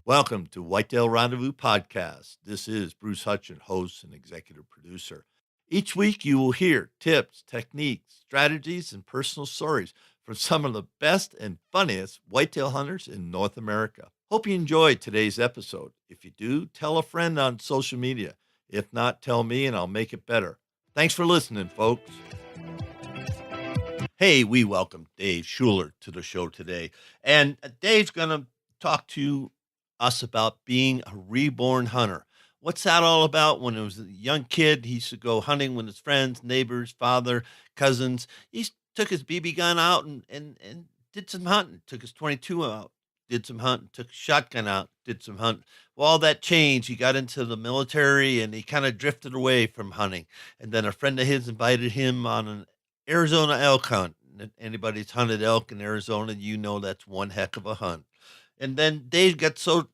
Welcome to Whitetail Rendezvous Podcast. This is Bruce Hutchin, host and executive producer. Each week, you will hear tips, techniques, strategies, and personal stories from some of the best and funniest whitetail hunters in North America. Hope you enjoyed today's episode. If you do, tell a friend on social media. If not, tell me and I'll make it better. Thanks for listening, folks. Hey, we welcome Dave Schuler to the show today. And Dave's going to talk to us about being a reborn hunter. What's that all about? When he was a young kid, he used to go hunting with his friends, neighbors, father, cousins. Took his BB gun out and did some hunting, took his 22 out, did some hunting, took his shotgun out, did some hunting. Well, all that changed. He got into the military and he kind of drifted away from hunting. And then a friend of his invited him on an Arizona elk hunt. If anybody's hunted elk in Arizona, you know that's one heck of a hunt. And then Dave got so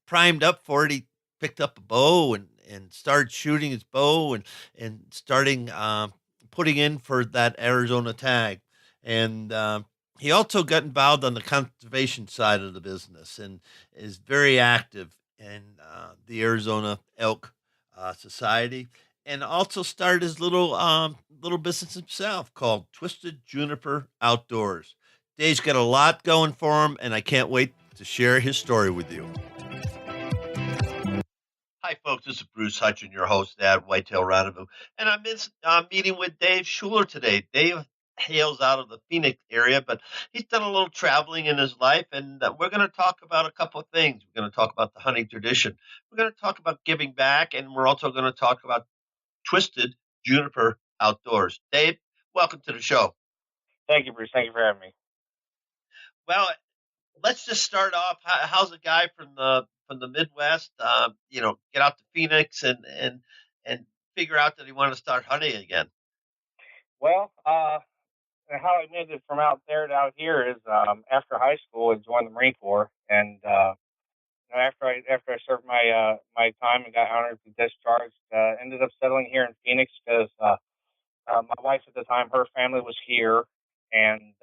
primed up for it, he picked up a bow and started shooting his bow and starting putting in for that Arizona tag. And he also got involved on the conservation side of the business and is very active in the Arizona Elk Society, and also started his little business himself called Twisted Juniper Outdoors. Dave's got a lot going for him, and I can't wait to share his story with you. Hi, folks. This is Bruce Hutchin, your host at Whitetail Rendezvous, and I'm meeting with Dave Schuler today. Dave hails out of the Phoenix area, but he's done a little traveling in his life, and we're going to talk about a couple of things. We're going to talk about the hunting tradition. We're going to talk about giving back, and we're also going to talk about Twisted Juniper Outdoors. Dave, welcome to the show. Thank you, Bruce. Thank you for having me. Well, let's just start off. How's a guy from the Midwest, get out to Phoenix and figure out that he wanted to start hunting again? Well, how I made it from out there to out here is after high school, I joined the Marine Corps, and after I served my time and got honorably discharged, ended up settling here in Phoenix because my wife at the time, her family was here, and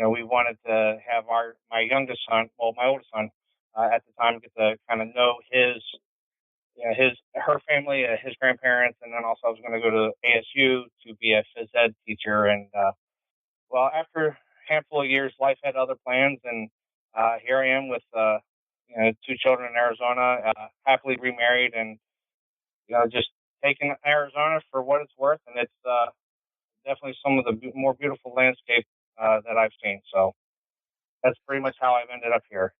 we wanted to have my youngest son, well, my oldest son, at the time, get to kind of know her family, his grandparents, and then also I was going to go to ASU to be a phys ed teacher. And well, after a handful of years, life had other plans, and here I am with two children in Arizona, happily remarried, and just taking Arizona for what it's worth. And it's definitely some of the more beautiful landscape that I've seen. So that's pretty much how I've ended up here.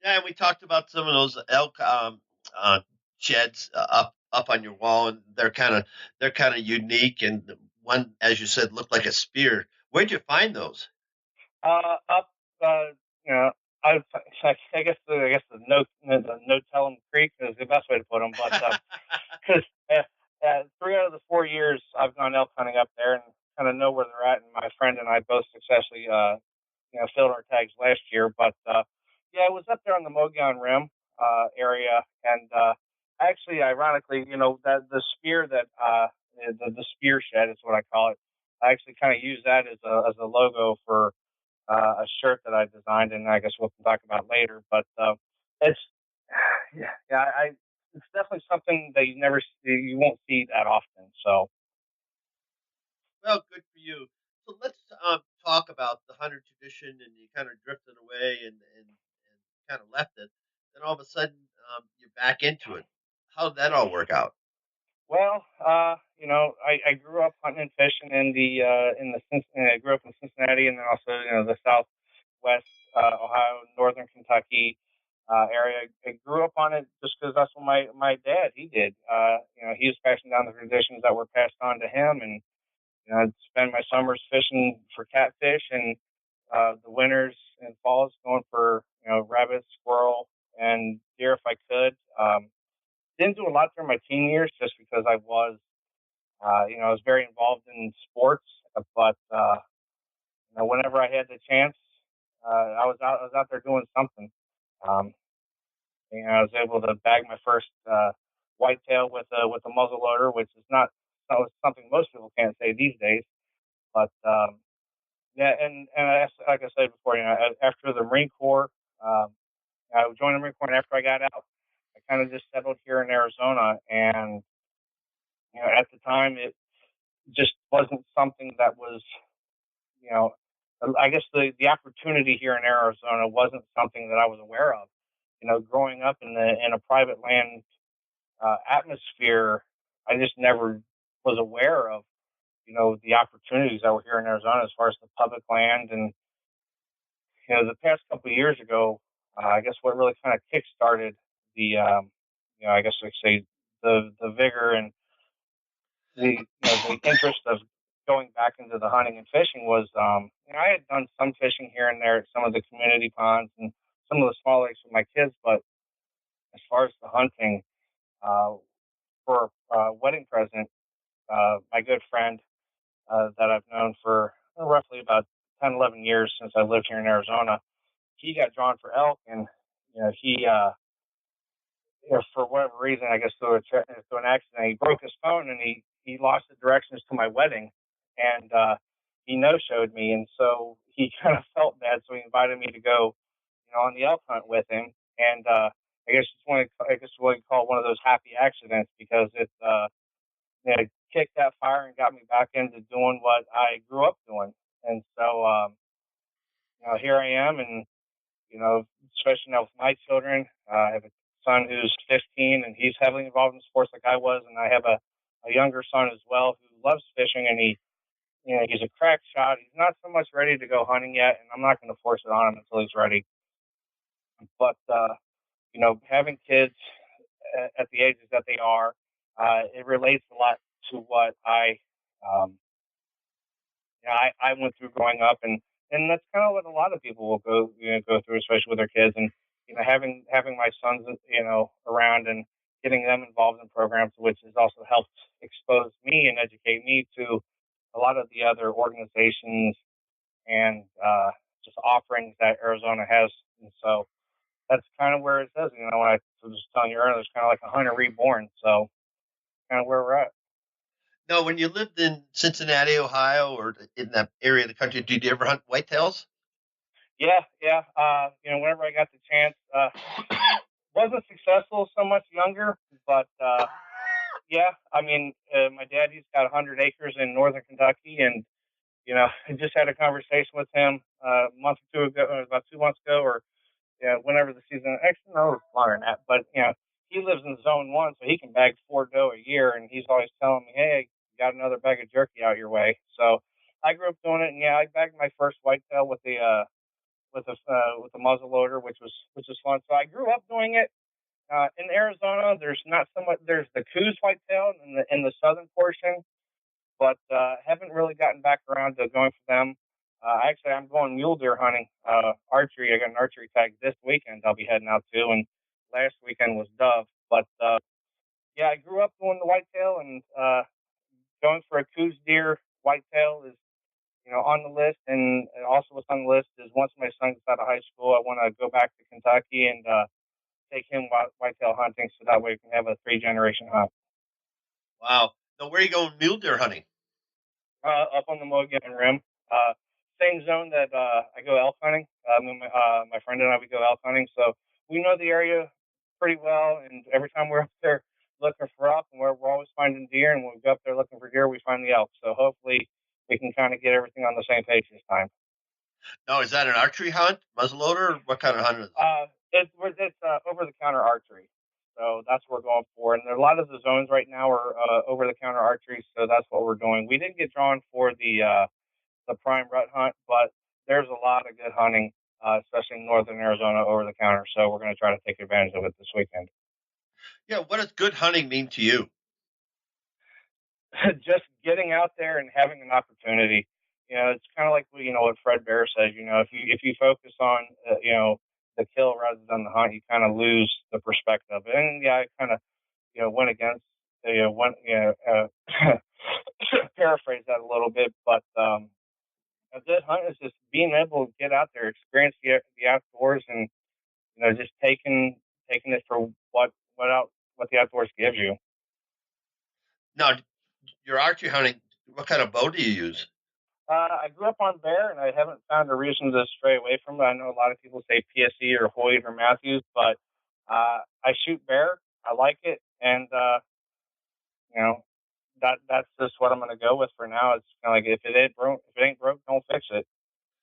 Yeah, and we talked about some of those elk sheds up on your wall, and they're kind of unique. And one, as you said, looked like a spear. Where'd you find those? Up, you know, I guess the no tellum creek is the best way to put them, but because 3 out of the 4 years I've gone elk hunting up there and kind of know where they're at, and my friend and I both successfully filled our tags last year. But yeah, I was up there on the Mogollon Rim area, and actually, ironically, that the spear that the spear shed is what I call it. I actually kind of use that as a logo for a shirt that I designed, and I guess we'll talk about later. But it's it's definitely something that you won't see that often. So Well, good for you. So let's talk about the hunter tradition, and you kind of drifted away and kind of left it. Then all of a sudden, you're back into it. How did that all work out? well, I grew up hunting and fishing I grew up in Cincinnati, and then also the Southwest Ohio, Northern Kentucky area. I grew up on it just because that's what my dad he did. He was passing down the traditions that were passed on to him, and I'd spend my summers fishing for catfish, and the winters and falls going for rabbit, squirrel, and deer if I could. Didn't do a lot during my teen years just because I was very involved in sports. But whenever I had the chance, I was out there doing something. Um, I was able to bag my first whitetail with a muzzle loader, which is not something most people can't say these days. But yeah, and like I said before, after the Marine Corps, I joined the Marine Corp, and after I got out, I kind of just settled here in Arizona. And at the time, it just wasn't something that was, you know, I guess the opportunity here in Arizona wasn't something that I was aware of. Growing up in a private land atmosphere, I just never was aware of the opportunities that were here in Arizona as far as the public land. And the past couple of years ago, I guess what really kind of kick-started the I guess like say the vigor and the interest of going back into the hunting and fishing was I had done some fishing here and there at some of the community ponds and some of the small lakes with my kids, but as far as the hunting, uh, for a wedding present, my good friend that I've known for roughly about 10, 11 years since I lived here in Arizona, he got drawn for elk. And he for whatever reason, I guess through an accident, he broke his phone and he lost the directions to my wedding. And he no showed me, and so he kind of felt bad, so he invited me to go on the elk hunt with him. And I guess what you call one of those happy accidents, because it kicked that fire and got me back into doing what I grew up doing. And so here I am. And especially now with my children. I have a son who's 15, and he's heavily involved in sports like I was, and I have a younger son as well who loves fishing, and he's a crack shot. He's not so much ready to go hunting yet, and I'm not going to force it on him until he's ready. But having kids at the ages that they are, it relates a lot to what um, I went through growing up. And that's kind of what a lot of people will go through, especially with their kids. And having my sons around and getting them involved in programs, which has also helped expose me and educate me to a lot of the other organizations and just offerings that Arizona has. And so that's kind of where it says, when I was just telling you earlier, it's kind of like a hunter reborn. So kind of where we're at. Now, when you lived in Cincinnati, Ohio, or in that area of the country, did you ever hunt whitetails? Yeah, yeah. Whenever I got the chance, wasn't successful so much younger, but yeah. I mean, my dad, he's got 100 acres in northern Kentucky, and I just had a conversation with him a month or two ago, about 2 months ago, or whenever the season. Actually, no, it's longer than that. But he lives in Zone 1, so he can bag 4 doe a year, and he's always telling me, "Hey, got another bag of jerky out your way." So I grew up doing it, and yeah, I bagged my first whitetail with a muzzle loader, which was fun. So I grew up doing it. In Arizona, there's not so much. There's the Coos whitetail in the southern portion, but haven't really gotten back around to going for them. Actually, I'm going mule deer hunting, archery. I got an archery tag this weekend. I'll be heading out to, and last weekend was dove. But yeah, I grew up doing the whitetail, and going for a Coos deer whitetail is on the list. And also what's on the list is once my son gets out of high school, I want to go back to Kentucky and take him whitetail hunting, so that way we can have a 3 generation hunt. Wow. Now, where are you going mule deer hunting? Up on the Mogollon Rim. Uh, Same zone that I go elk hunting. My friend and I, we go elk hunting, so we know the area pretty well. And every time we're up there looking for elk, and we're always finding deer, and when we go up there looking for deer, we find the elk. So hopefully we can kind of get everything on the same page this time. Now, is that an archery hunt, muzzleloader? What kind of hunt is it? It's over the counter archery, so that's what we're going for. And a lot of the zones right now are over the counter archery, so that's what we're doing. We didn't get drawn for the prime rut hunt, but there's a lot of good hunting, especially in northern Arizona over the counter. So we're going to try to take advantage of it this weekend. Yeah, what does good hunting mean to you? Just getting out there and having an opportunity. It's kind of like what Fred Bear says. If you focus on the kill rather than the hunt, you kind of lose the perspective. And yeah, I kind of went against went paraphrase that a little bit, but a good hunt is just being able to get out there, experience the outdoors, and just taking it for what the outdoors gives you. Now, your archery hunting, what kind of bow do you use? I grew up on bear, and I haven't found a reason to stray away from it. I know a lot of people say PSE or Hoyt or Matthews, but I shoot bear. I like it, and you know that's just what I'm going to go with for now. It's kind of like if it ain't broke, don't fix it.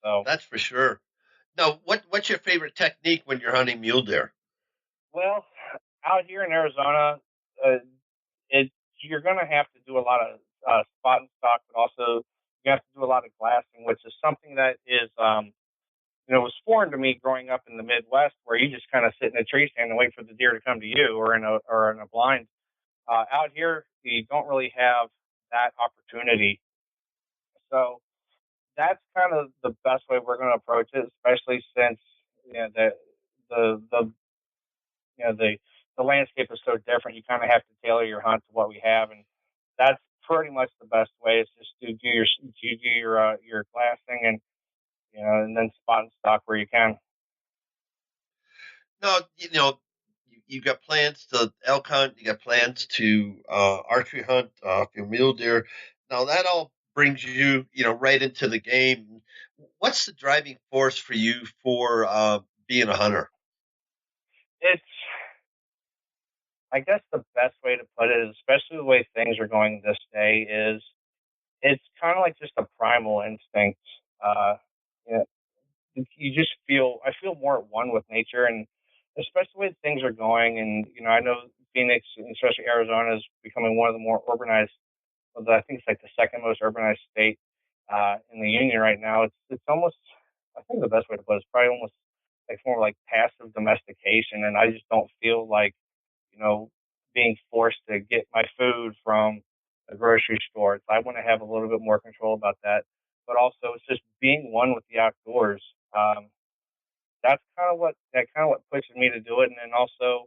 So, That's for sure. Now, what's your favorite technique when you're hunting mule deer? well, out here in Arizona, uh, it you're going to have to do a lot of spot and stock, but also you have to do a lot of glassing, which is something that is was foreign to me growing up in the Midwest, where you just kind of sit in a tree stand and wait for the deer to come to you, or in a blind. Out here, you don't really have that opportunity, so that's kind of the best way we're going to approach it, especially since you know the the the landscape is so different. You kind of have to tailor your hunt to what we have, and that's pretty much the best way. Is just to do your glassing and and then spot and stock where you can. No, you got plans to elk hunt. You got plans to archery hunt for mule deer. Now that all brings you, right into the game. What's the driving force for you for being a hunter? It's I guess the best way to put it, especially the way things are going this day, is it's kind of like just a primal instinct. Uh, you, know, you just I feel more at one with nature, and especially the way things are going. And I know Phoenix, and especially Arizona, is becoming one of the more urbanized. Well, I think it's like the second most urbanized state in the union right now. It's almost, I think the best way to put it is probably almost like more like passive domestication, and I just don't feel like you know, being forced to get my food from a grocery store. I want to have a little bit more control about that. But also, it's just being one with the outdoors. That's kind of what pushes me to do it. And then also,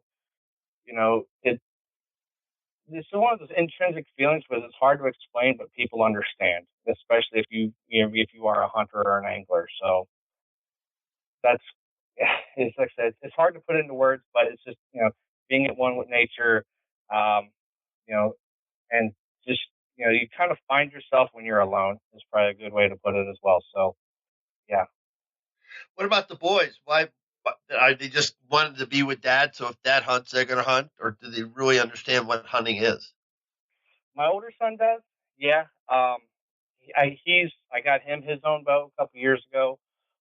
it's one of those intrinsic feelings, but it's hard to explain, but people understand, especially if you are a hunter or an angler. So that's it's like I said, it's hard to put into words, but it's just being at one with nature. Um, you know, and just you kind of find yourself when you're alone is probably a good way to put it as well. So yeah, What about the boys? Why are they just wanting to be with dad? So if dad hunts, they're going to hunt, or do they really understand what hunting is? my older son does. Yeah, I got him his own bow a couple years ago,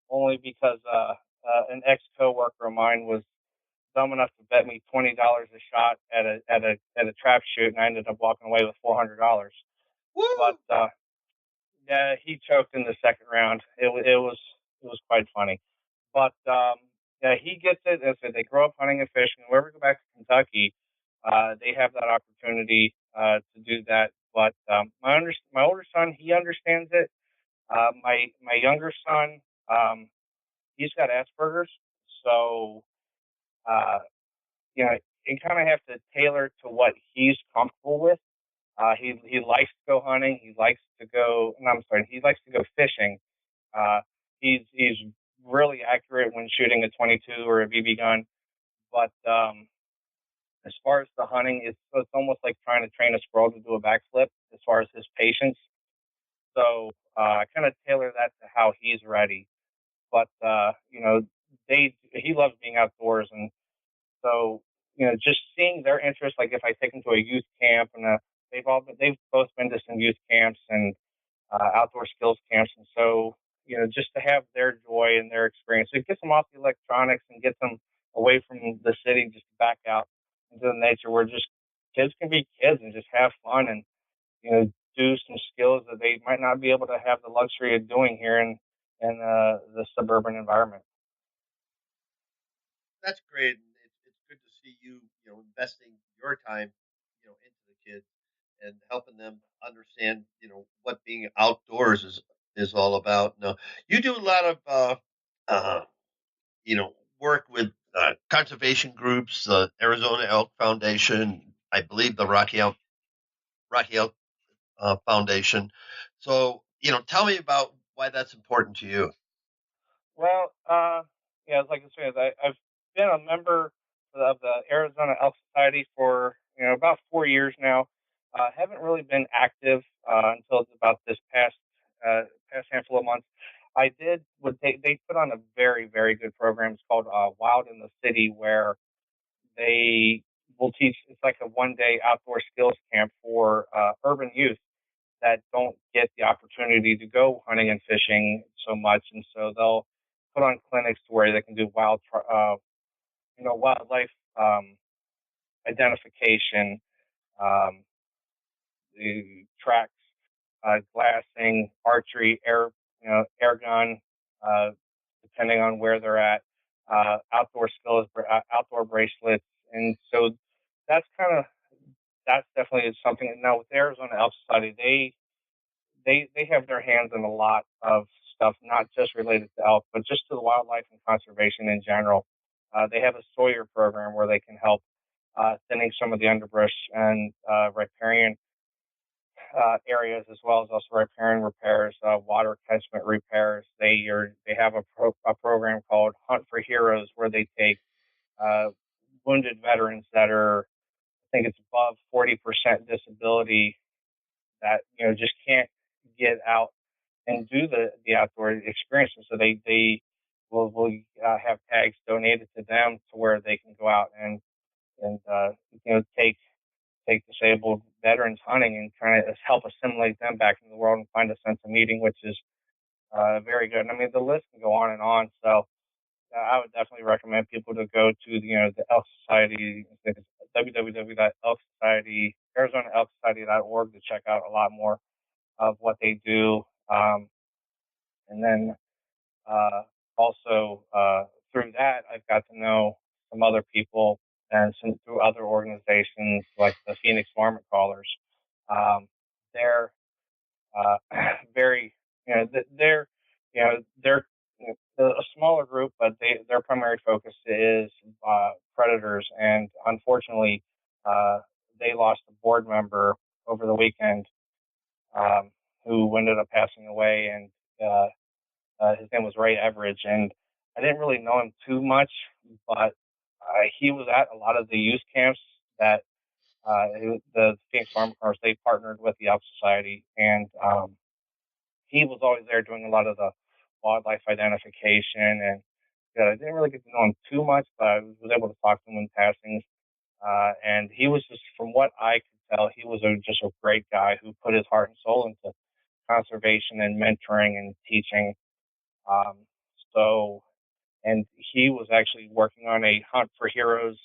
only because an ex coworker of mine was dumb enough to bet me $20 a shot at a trap shoot, and I ended up walking away with $400. But Woo! yeah, he choked in the second round. It was quite funny. But yeah, he gets it. As I said, they grow up hunting and fishing. Whenever we go back to Kentucky, they have that opportunity to do that. But my older son, he understands it. My younger son, um, he's got Asperger's, so uh, you know you kind of have to tailor to what he's comfortable with. He likes to go hunting. He likes to go. No, I'm sorry. He likes to go fishing. Uh, he's really accurate when shooting a 22 or a BB gun. But as far as the hunting, it's almost like trying to train a squirrel to do a backflip. As far as his patience, so I kind of tailor that to how he's ready. But he loves being outdoors, and so just seeing their interest. Like if I take them to a youth camp, and they've both been to some youth camps and outdoor skills camps, and so just to have their joy and their experience, it gets them off the electronics and gets them away from the city, just back out into the nature where just kids can be kids and just have fun and do some skills that they might not be able to have the luxury of doing here in the suburban environment. That's great. And it's good to see you, investing your time, into the kids and helping them understand, what being outdoors is all about. Now, you do a lot of, work with conservation groups, the Arizona Elk Foundation, I believe the Rocky Elk Foundation. So, tell me about why that's important to you. Well, yeah, like I said, I've been a member of the Arizona Elk Society for about 4 years now. Haven't really been active until about this past handful of months, I did what they put on a very very good program. It's called Wild in the City, where they will teach. It's like a 1 day outdoor skills camp for urban youth that don't get the opportunity to go hunting and fishing so much, and so they'll put on clinics to where they can do wildlife identification, um, the tracks, glassing, archery, air gun, uh, depending on where they're at, outdoor skills, outdoor bracelets, and so that's kind of that's definitely something. Now with the Arizona Elk Society, they have their hands in a lot of stuff, not just related to elk, but just to the wildlife and conservation in general. They have a Sawyer program where they can help thinning some of the underbrush and riparian areas, as well as also riparian repairs, water catchment repairs. They have a program called Hunt for Heroes where they take uh, wounded veterans that are, I think it's above 40% disability, that just can't get out and do the outdoor experiences. So they will have tags donated to them to where they can go out and take disabled veterans hunting and kind of help assimilate them back into the world and find a sense of meaning, which is very good. And I mean, the list can go on and on. So I would definitely recommend people to go to the Elk Society. It's www.elksociety, ArizonaElkSociety.org, to check out a lot more of what they do. And then also through that, I've got to know some other people and some through other organizations like the Phoenix Varmint Callers. They're very, they're, they're a smaller group, but their primary focus is predators. And unfortunately, uh, they lost a board member over the weekend, who ended up passing away, and his name was Ray Everidge. And I didn't really know him too much, but he was at a lot of the youth camps that the Phoenix Farm Cars, they partnered with the Elk Society, and he was always there doing a lot of the wildlife identification. And I didn't really get to know him too much, but I was able to talk to him in passing. And he was just, from what I could tell, he was just a great guy who put his heart and soul into conservation and mentoring and teaching. Um, so, and he was actually working on a Hunt for Heroes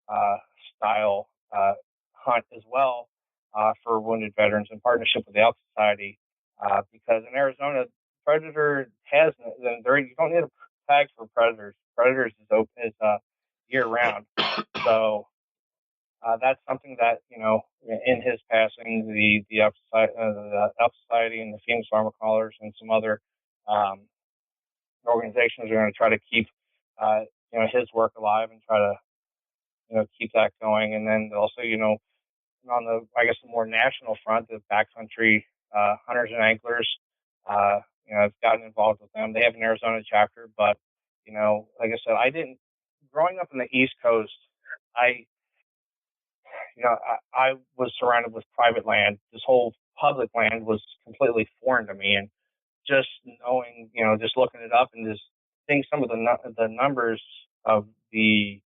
uh, style hunt as well, for wounded veterans in partnership with the Elk Society. Because in Arizona, predator has you don't need a tag for predators. Predators is open is year round. So that's something that, in his passing, the Elk Society and the Phoenix Farmer Callers and some other um, organizations are going to try to keep his work alive and try to keep that going. And then also, on the, I guess, the more national front, the Backcountry hunters and anglers, I've gotten involved with them. They have an Arizona chapter, but like I said, I didn't. Growing up in the East Coast, I I was surrounded with private land. This whole public land was completely foreign to me, and just knowing, just looking it up and just seeing some of the numbers of the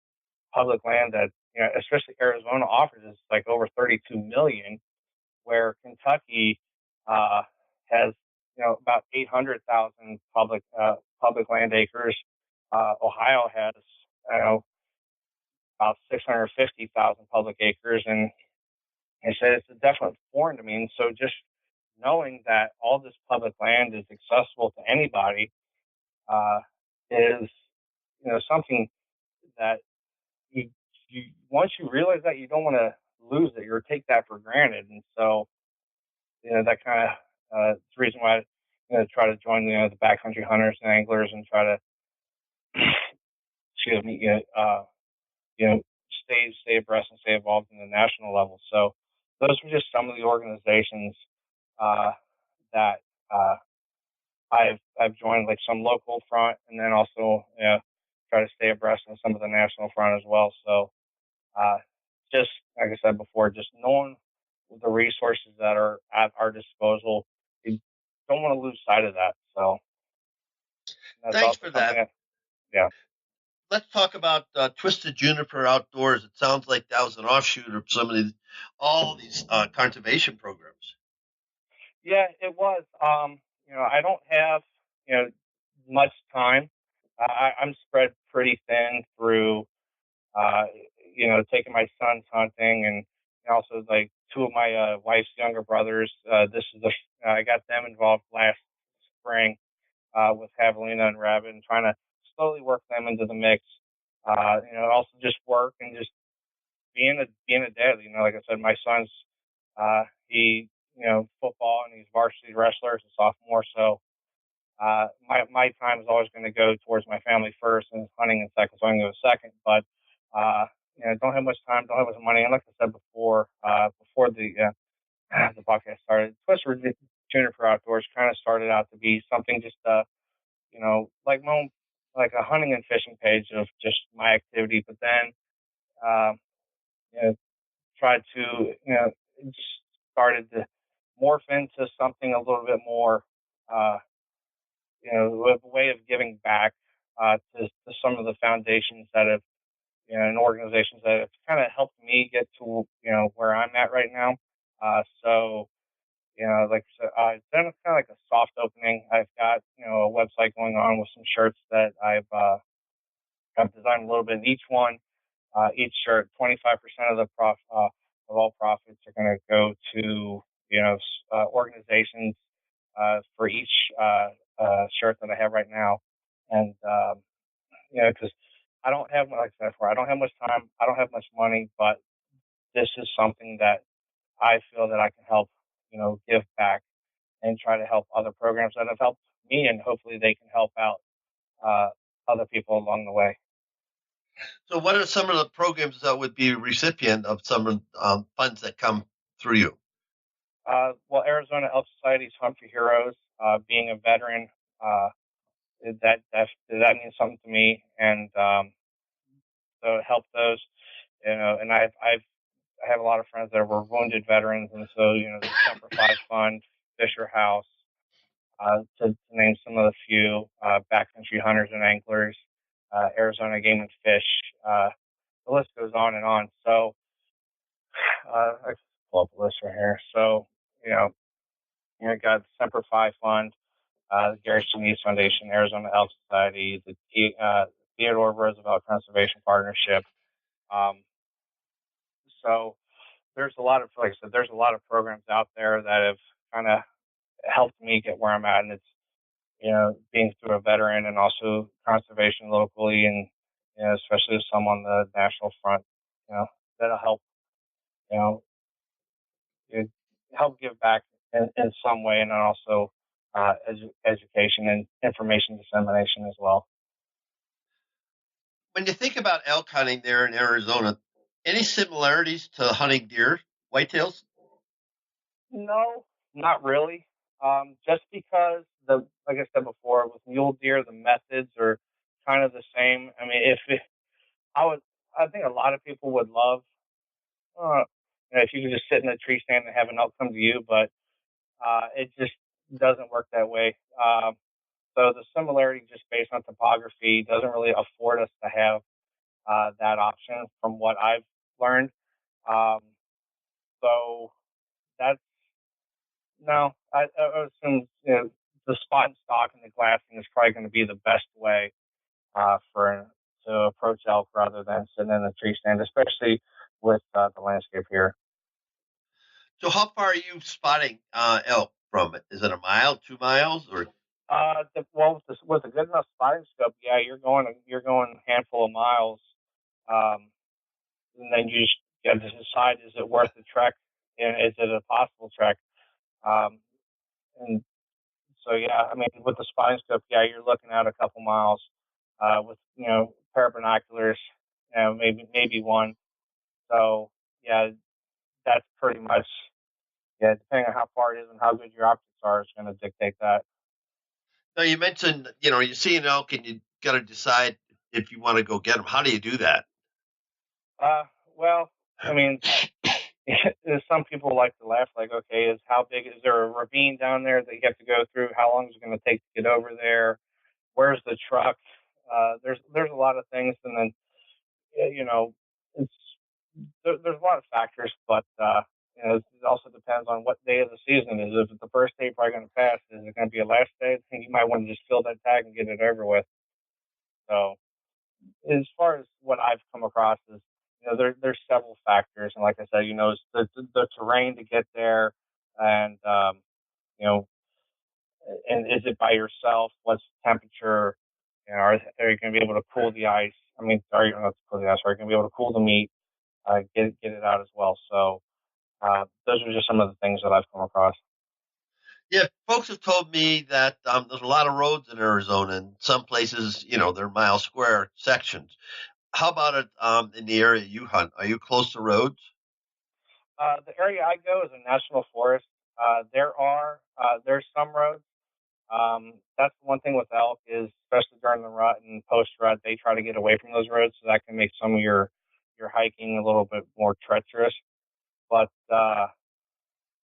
public land that, especially Arizona offers, is like over 32 million, where Kentucky has about 800,000 public land acres. Ohio has, about 650,000 public acres, and I said it's a definite foreign to me. And so just knowing that all this public land is accessible to anybody uh, is something that you, you once you realize that, you don't want to lose it or take that for granted. And so that kind of the reason why I try to join the backcountry hunters and anglers and try to excuse me you know stay abreast and stay involved in the national level. So those were just some of the organizations uh, that I've joined, like some local front, and then also try to stay abreast on some of the national front as well. So uh, just like I said before, just knowing the resources that are at our disposal. You don't want to lose sight of that. So that's Thanks also for something that. that, yeah. Let's talk about Twisted Juniper Outdoors. It sounds like that was an offshoot of all these conservation programs. Yeah, it was. I don't have, you know, much time. I'm spread pretty thin through, uh, taking my sons hunting and also like two of my wife's younger brothers. I got them involved last spring with javelina and rabbit and trying to slowly work them into the mix. Also just work and just being a dad. Like I said, my son's he football and he's varsity wrestler as a sophomore. So my time is always going to go towards my family first and hunting in second. So I'm going to go second. But don't have much time, don't have much money. And like I said before the podcast started, Twisted Juniper Outdoors kind of started out to be something just like my own, like a hunting and fishing page of just my activity. But then um, you know, tried to just started to morph into something a little bit more. Uh, a way of giving back to some of the foundations that have, and organizations that have kind of helped me get to, where I'm at right now. So, like I said, it's been kind of like a soft opening. I've got, a website going on with some shirts that I've designed a little bit in each one. Each shirt, 25% of of all profits are going to go to, organizations for each shirt that I have right now. And, because I don't have, like I said before, I don't have much time, I don't have much money, but this is something that I feel that I can help, give back and try to help other programs that have helped me, and hopefully they can help out uh, other people along the way. So, what are some of the programs that would be recipient of some funds that come through you? Well, Arizona Elk Society's Hunt for Heroes, being a veteran, uh, that means something to me, and so help those, and I have a lot of friends that were wounded veterans, and so the Semper Fi Fund, Fisher House, to name some of the few, Backcountry Hunters and Anglers, Arizona Game and Fish. The list goes on and on. So I can pull up a list right here. So got the Semper Fi Fund, the Gary Sinise Foundation, Arizona Elk Society, the Theodore Roosevelt Conservation Partnership. Um, so there's a lot of, like I said, there's a lot of programs out there that have kind of helped me get where I'm at, and it's being through a veteran and also conservation locally, and especially as some on the national front, that'll help, you know, it help give back in some way, and then also education and information dissemination as well. When you think about elk hunting there in Arizona, any similarities to hunting deer, whitetails? No, not really. Just because like I said before, with mule deer, the methods are kind of the same. I mean, I think a lot of people would love, uh, if you could just sit in a tree stand and have an elk come to you, but it just doesn't work that way. So the similarity, just based on topography, doesn't really afford us to have that option, from what I've learned. Um, so that's no, I assume the spot and stock and the glassing is probably going to be the best way for to approach elk rather than sitting in a tree stand, especially with the landscape here. So, how far are you spotting elk from it? Is it a mile, 2 miles, or With a good enough spotting scope, yeah, you're going a handful of miles, um, and then you just got to decide, is it worth the trek, and is it a possible trek? Um, and so yeah, I mean, with the spotting scope, yeah, you're looking at a couple miles with pair of binoculars, maybe one. So yeah, that's pretty much, yeah, depending on how far it is and how good your optics are, is going to dictate that. now you mentioned you see an elk and you got to decide if you want to go get them. How do you do that? Uh, well, I mean, some people like to laugh, like, okay, is how big is there a ravine down there that you have to go through? How long is it going to take to get over there? Where's the truck? There's a lot of things, and then it's there's a lot of factors, but it also depends on what day of the season it is. If it's the first day, probably going to pass. Is it going to be a last day? I think you might want to just fill that tag and get it over with. So, as far as what I've come across is, there's several factors, and like I said, it's the terrain to get there, and you know, and is it by yourself? What's the temperature? Are you going to be able to cool the ice? I mean, are you not to cool the ice? Are you going to be able to cool the meat? Get it out as well. So those are just some of the things that I've come across. Yeah, folks have told me that there's a lot of roads in Arizona, and some places, they're mile square sections. How about it in the area you hunt? Are you close to roads? The area I go is a national forest. There's some roads. That's the one thing with elk is, especially during the rut and post rut, they try to get away from those roads, so that can make some of your hiking a little bit more treacherous. But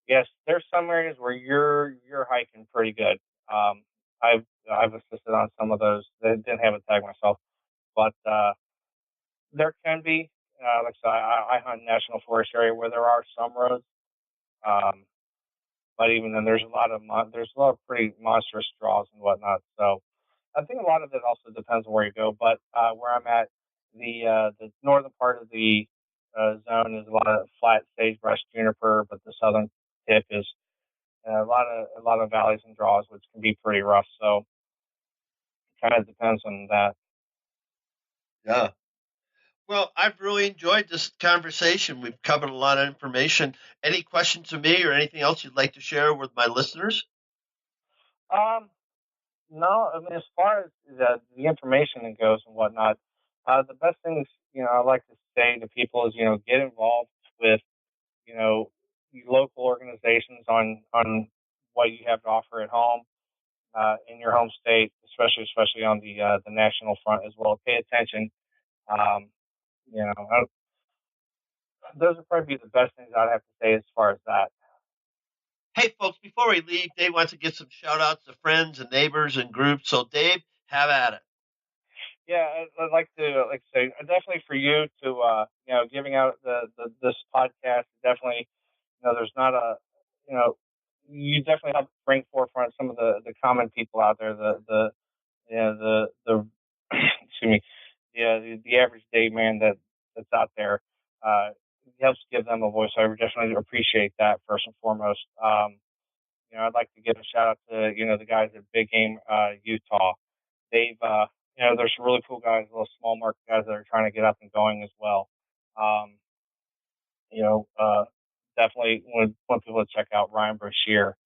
yes, there's some areas where you're hiking pretty good. Um, I've assisted on some of those. I didn't have a tag myself, but there can be. Like I said, I hunt national forest area where there are some roads. Um, but even then, there's a lot of pretty monstrous draws and whatnot. So I think a lot of it also depends on where you go. But where I'm at, the northern part of the zone is a lot of flat sagebrush juniper, but the southern tip is a lot of valleys and draws, which can be pretty rough. So it kind of depends on that. Yeah. Well, I've really enjoyed this conversation. We've covered a lot of information. Any questions of me or anything else you'd like to share with my listeners? Um, no, I mean, as far as the information that goes and whatnot, the best things I like to say to people is get involved with you know local organizations on what you have to offer at home in your home state, especially on the national front as well. Pay attention. Um, you know, those would probably be the best things I'd have to say as far as that. Hey, folks, before we leave, Dave wants to give some shout outs to friends and neighbors and groups. So, Dave, have at it. Yeah, I'd like to say definitely for you to giving out this podcast. Definitely, there's not a you know you definitely help bring forefront some of the common people out there. The excuse me, the average day man that's out there. It helps give them a voice. I would definitely appreciate that first and foremost. I'd like to give a shout out to the guys at Big Game Utah. They've there's some really cool guys, little small market guys that are trying to get up and going as well. Um, you know, uh, Definitely want people to check out Ryan Brashear.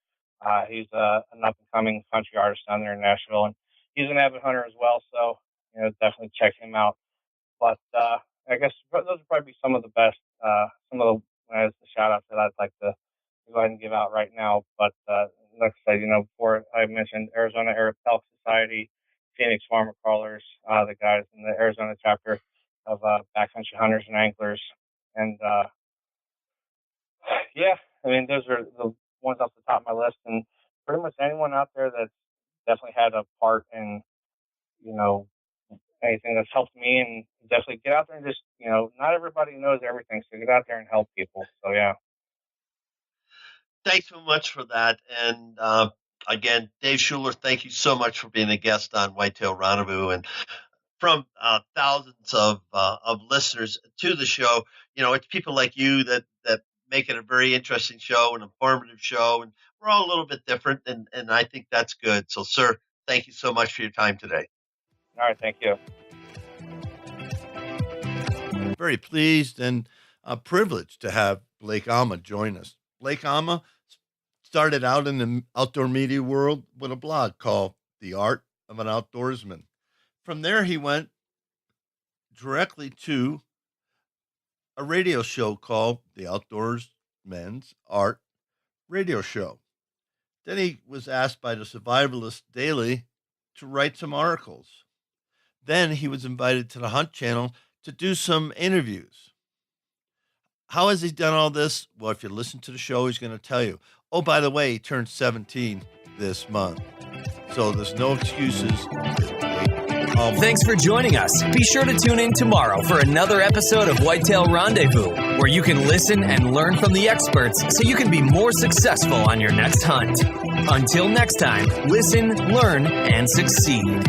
He's an up and coming country artist down there in Nashville, and he's an avid hunter as well. So definitely check him out. But I guess those would probably be some of the best, some of the shout outs that I'd like to go ahead and give out right now. But like I said, before I mentioned Arizona Elk Society, Phoenix Farmer Crawlers, the guys in the Arizona chapter of Backcountry Hunters and Anglers. And yeah, I mean, those are the ones off the top of my list. And pretty much anyone out there that's definitely had a part in, you know, anything that's helped me, and definitely get out there and just not everybody knows everything, so get out there and help people. So yeah. Thanks so much for that. And again, Dave Schuler, thank you so much for being a guest on Whitetail Rendezvous. And from thousands of listeners to the show, it's people like you that make it a very interesting show, an informative show. And we're all a little bit different. And I think that's good. So, sir, thank you so much for your time today. All right, thank you. Very pleased and privileged to have Blake Alma join us. Blake Alma started out in the outdoor media world with a blog called The Art of an Outdoorsman. From there, he went directly to a radio show called The Outdoors Men's Art Radio Show. Then he was asked by the Survivalist Daily to write some articles. Then he was invited to the Hunt Channel to do some interviews. How has he done all this? Well, if you listen to the show, he's going to tell you. Oh, by the way, he turned 17 this month. So there's no excuses. Thanks for joining us. Be sure to tune in tomorrow for another episode of Whitetail Rendezvous, where you can listen and learn from the experts so you can be more successful on your next hunt. Until next time, listen, learn, and succeed.